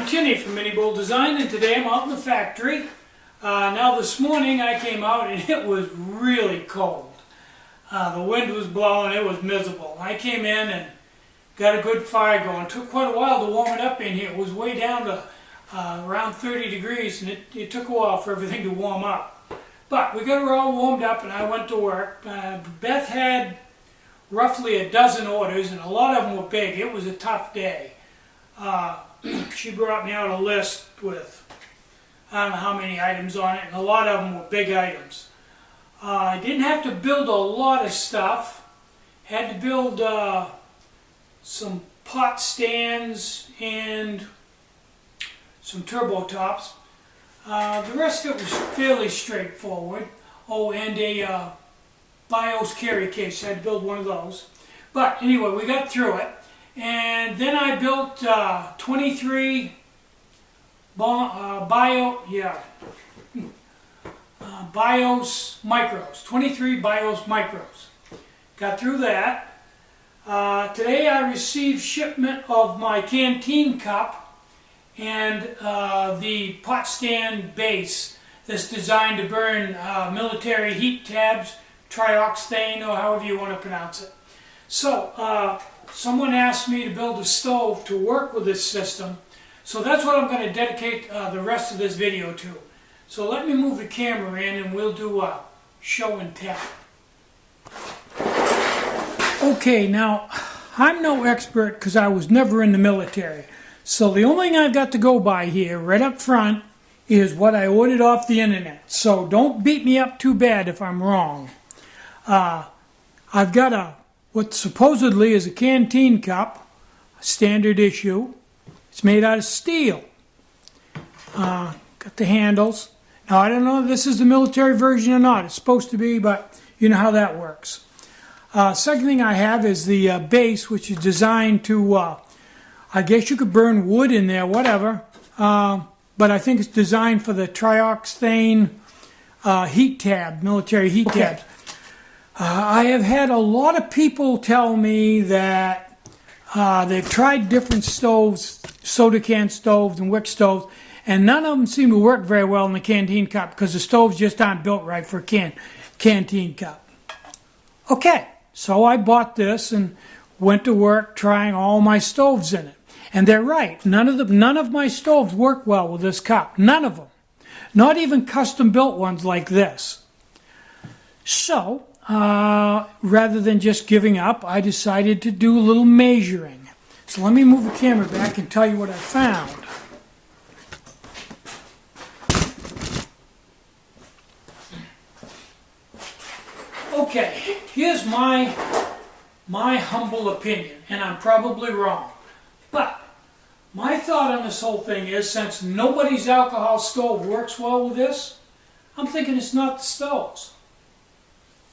I'm Tinny from minibulldesign, and today I'm out in the factory. Now this morning I came out and it was really cold. The wind was blowing, it was miserable. I came in and got a good fire going. It took quite a while to warm it up in here. It was way down to around 30 degrees, and it took a while for everything to warm up. But we got her all warmed up and I went to work. Beth had roughly a dozen orders and a lot of them were big. It was a tough day. She brought me out a list with I don't know how many items on it, and a lot of them were big items. I didn't have to build a lot of stuff. Had to build some pot stands and some turbo tops. The rest of it was fairly straightforward. Oh, and a BIOS carry case. I had to build one of those. But anyway, we got through it. And then I built 23 BIOS micros. 23 BIOS micros. Got through that. Today I received shipment of my Canteen cup and the pot stand base that's designed to burn military heat tabs, trioxane, or however you want to pronounce it. So, someone asked me to build a stove to work with this system, so that's what I'm going to dedicate the rest of this video to. So let me move the camera in and we'll do a show and tell. Okay, now I'm no expert because I was never in the military, so the only thing I've got to go by here right up front is what I ordered off the internet, so don't beat me up too bad if I'm wrong. I've got what supposedly is a Canteen cup, a standard issue. It's made out of steel. Got the handles. Now I don't know if this is the military version or not. It's supposed to be, but you know how that works. Second thing I have is the base, which is designed to, I guess you could burn wood in there, whatever. But I think it's designed for the trioxane heat tab, military heat tabs. I have had a lot of people tell me that they've tried different stoves, soda can stoves and wick stoves, and none of them seem to work very well in the Canteen cup because the stoves just aren't built right for a Canteen cup. Okay, so I bought this and went to work trying all my stoves in it. And they're right, none of my stoves work well with this cup. None of them. Not even custom built ones like this. So, rather than just giving up, I decided to do a little measuring. So let me move the camera back and tell you what I found. Okay, here's my humble opinion, and I'm probably wrong. But my thought on this whole thing is, since nobody's alcohol stove works well with this, I'm thinking it's not the stoves.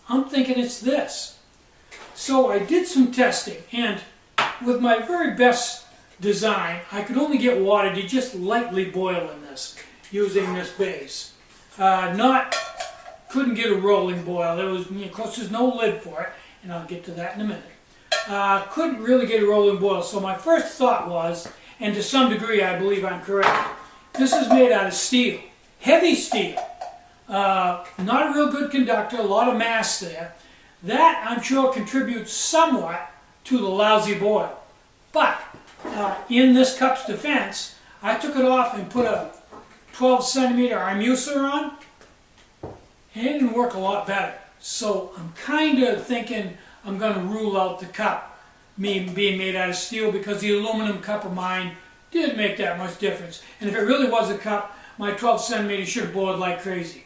I'm thinking it's this. So I did some testing, and with my very best design, I could only get water to just lightly boil in this, using this base. Couldn't get a rolling boil. There was, of course, there's no lid for it, and I'll get to that in a minute. Couldn't really get a rolling boil, so my first thought was, and to some degree I believe I'm correct, this is made out of steel, heavy steel. Not a real good conductor, a lot of mass there. That, I'm sure, contributes somewhat to the lousy boil. But, in this cup's defense, I took it off and put a 12 centimeter armucer on, and it didn't work a lot better. So I'm kind of thinking I'm going to rule out the cup being made out of steel, because the aluminum cup of mine didn't make that much difference. And if it really was a cup, my 12 centimeters should have boiled like crazy.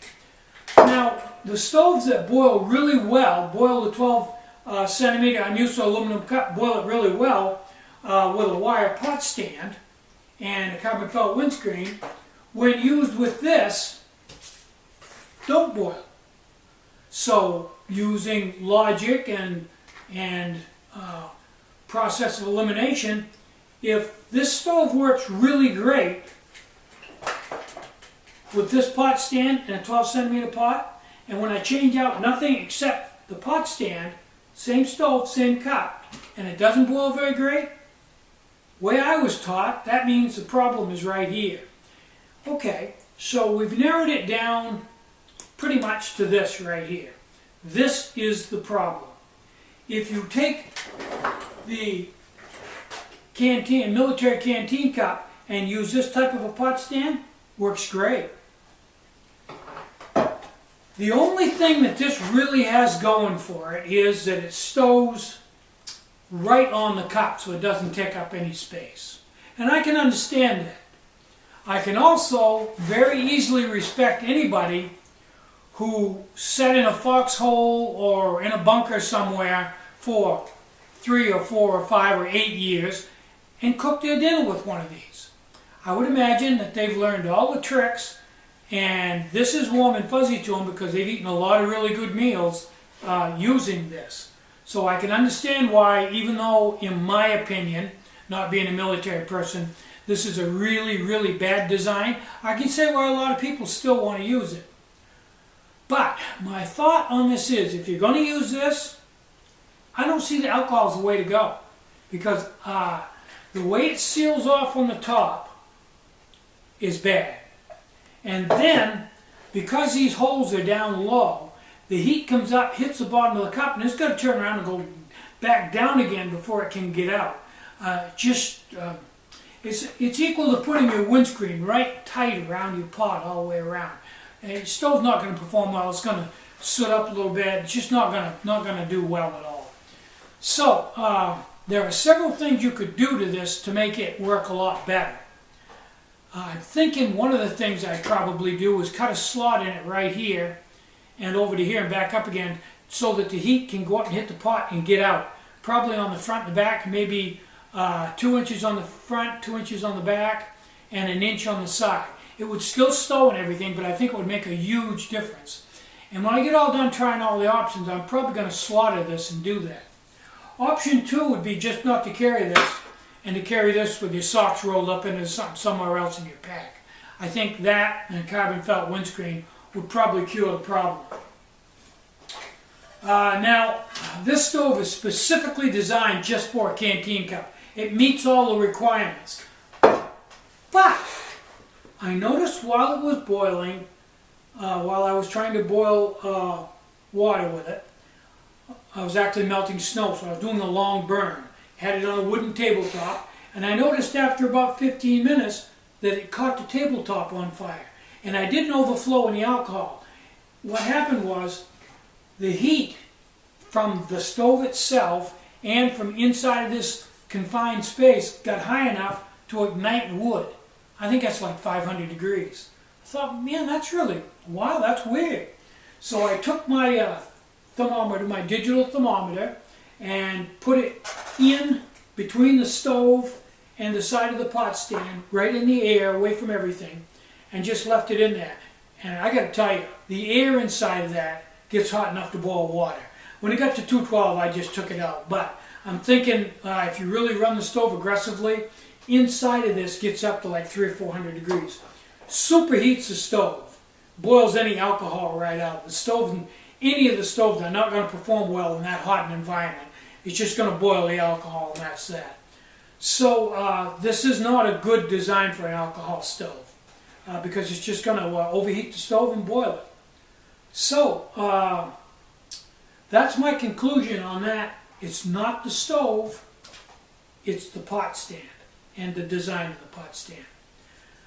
Now, the stoves that boil really well, boil the 12 centimeter armucer aluminum cup, boil it really well with a wire pot stand and a carbon felt windscreen, when used with this, don't boil. So, using logic and process of elimination, if this stove works really great with this pot stand and a 12 centimeter pot, and when I change out nothing except the pot stand, same stove, same cup, and it doesn't boil very great, way I was taught, that means the problem is right here. Okay, so we've narrowed it down pretty much to this right here. This is the problem. If you take the canteen, military canteen cup, and use this type of a pot stand, works great. The only thing that this really has going for it is that it stows right on the cup so it doesn't take up any space. And I can understand that. I can also very easily respect anybody who sat in a foxhole or in a bunker somewhere for 3 or 4 or 5 or 8 years and cooked their dinner with one of these. I would imagine that they've learned all the tricks, and this is warm and fuzzy to them because they've eaten a lot of really good meals using this. So I can understand why, even though in my opinion, not being a military person, this is a really, really bad design, I can say why a lot of people still want to use it. But my thought on this is, if you're going to use this, I don't see the alcohol as the way to go. Because the way it seals off on the top is bad. And then, because these holes are down low, the heat comes up, hits the bottom of the cup, and it's got to turn around and go back down again before it can get out. It's equal to putting your windscreen right tight around your pot all the way around. And your stove's not going to perform well. It's going to soot up a little bit. It's just not going to do well at all. So there are several things you could do to this to make it work a lot better. I'm thinking one of the things I'd probably do is cut a slot in it right here and over to here and back up again so that the heat can go up and hit the pot and get out. Probably on the front and the back, maybe 2 inches on the front, 2 inches on the back, and 1 inch on the side. It would still stow and everything, but I think it would make a huge difference. And when I get all done trying all the options, I'm probably going to slaughter this and do that. Option 2 would be just not to carry this, and to carry this with your socks rolled up into somewhere else in your pack. I think that and a carbon felt windscreen would probably cure the problem. Now, this stove is specifically designed just for a canteen cup. It meets all the requirements. But I noticed while it was boiling, while I was trying to boil water with it, I was actually melting snow, so I was doing a long burn. Had it on a wooden tabletop, and I noticed after about 15 minutes that it caught the tabletop on fire. And I didn't overflow any alcohol. What happened was the heat from the stove itself and from inside of this confined space got high enough to ignite wood. I think that's like 500 degrees. I thought, man, that's really, wow, that's weird. So I took my thermometer, my digital thermometer, and put it in between the stove and the side of the pot stand, right in the air, away from everything, and just left it in there. And I got to tell you, the air inside of that gets hot enough to boil water. When it got to 212, I just took it out. But I'm thinking if you really run the stove aggressively, inside of this gets up to like 300 or 400 degrees. Superheats the stove, boils any alcohol right out. The stove, any of the stoves are not going to perform well in that hot an environment. It's just going to boil the alcohol, and that's that. So this is not a good design for an alcohol stove because it's just going to overheat the stove and boil it. So that's my conclusion on that. It's not the stove, it's the pot stand and the design of the pot stand.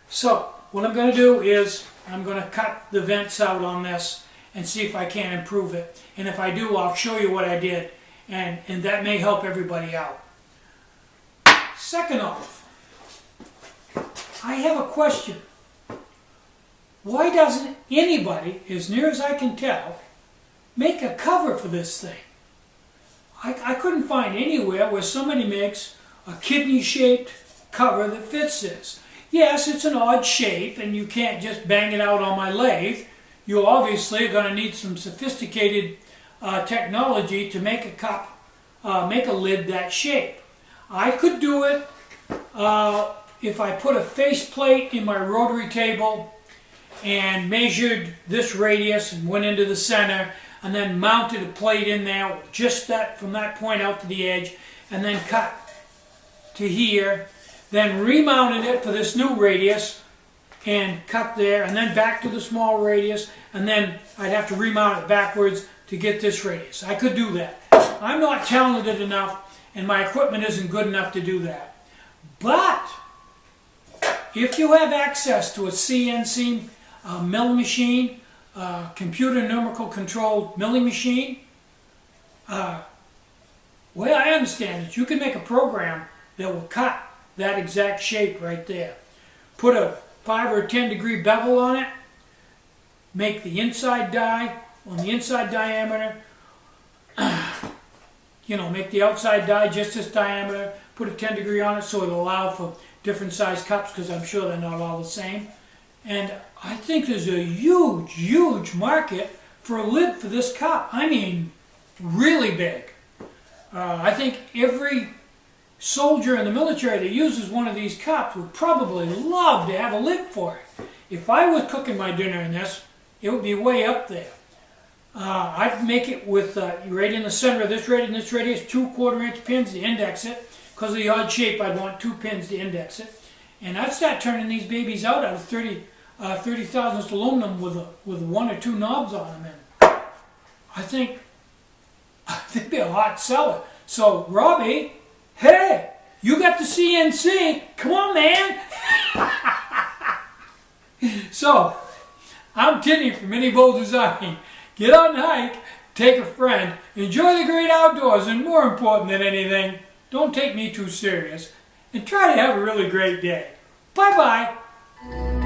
So what I'm going to do is I'm going to cut the vents out on this and see if I can improve it. And if I do, I'll show you what I did, and that may help everybody out. Second off, I have a question. Why doesn't anybody, as near as I can tell, make a cover for this thing? I couldn't find anywhere where somebody makes a kidney-shaped cover that fits this. Yes, it's an odd shape, and you can't just bang it out on my lathe. You obviously are going to need some sophisticated technology to make a cup, make a lid that shape. I could do it if I put a faceplate in my rotary table and measured this radius and went into the center and then mounted a plate in there just that from that point out to the edge and then cut to here then remounted it for this new radius and cut there, and then back to the small radius, and then I'd have to remount it backwards to get this radius. I could do that. I'm not talented enough, and my equipment isn't good enough to do that. But if you have access to a CNC milling machine, computer numerical controlled milling machine, way I understand it, you can make a program that will cut that exact shape right there. Put a 5 or 10 degree bevel on it, make the inside die on the inside diameter, make the outside die just this diameter, put a 10 degree on it so it'll allow for different size cups, because I'm sure they're not all the same. And I think there's a huge, huge market for a lid for this cup. I mean, really big. I think every soldier in the military that uses one of these cups would probably love to have a lid for it. If I was cooking my dinner in this, it would be way up there. I'd make it with, right in the center of this radius, 2 1/4-inch pins to index it. Because of the odd shape, I'd want 2 pins to index it. And I'd start turning these babies out of 30 thousandths aluminum with 1 or 2 knobs on them. And I think they'd be a hot seller. So, Robbie, hey, you got the CNC. Come on, man. So, I'm Tinny from minibulldesign. Get on the hike, take a friend, enjoy the great outdoors, and more important than anything, don't take me too serious, and try to have a really great day. Bye-bye.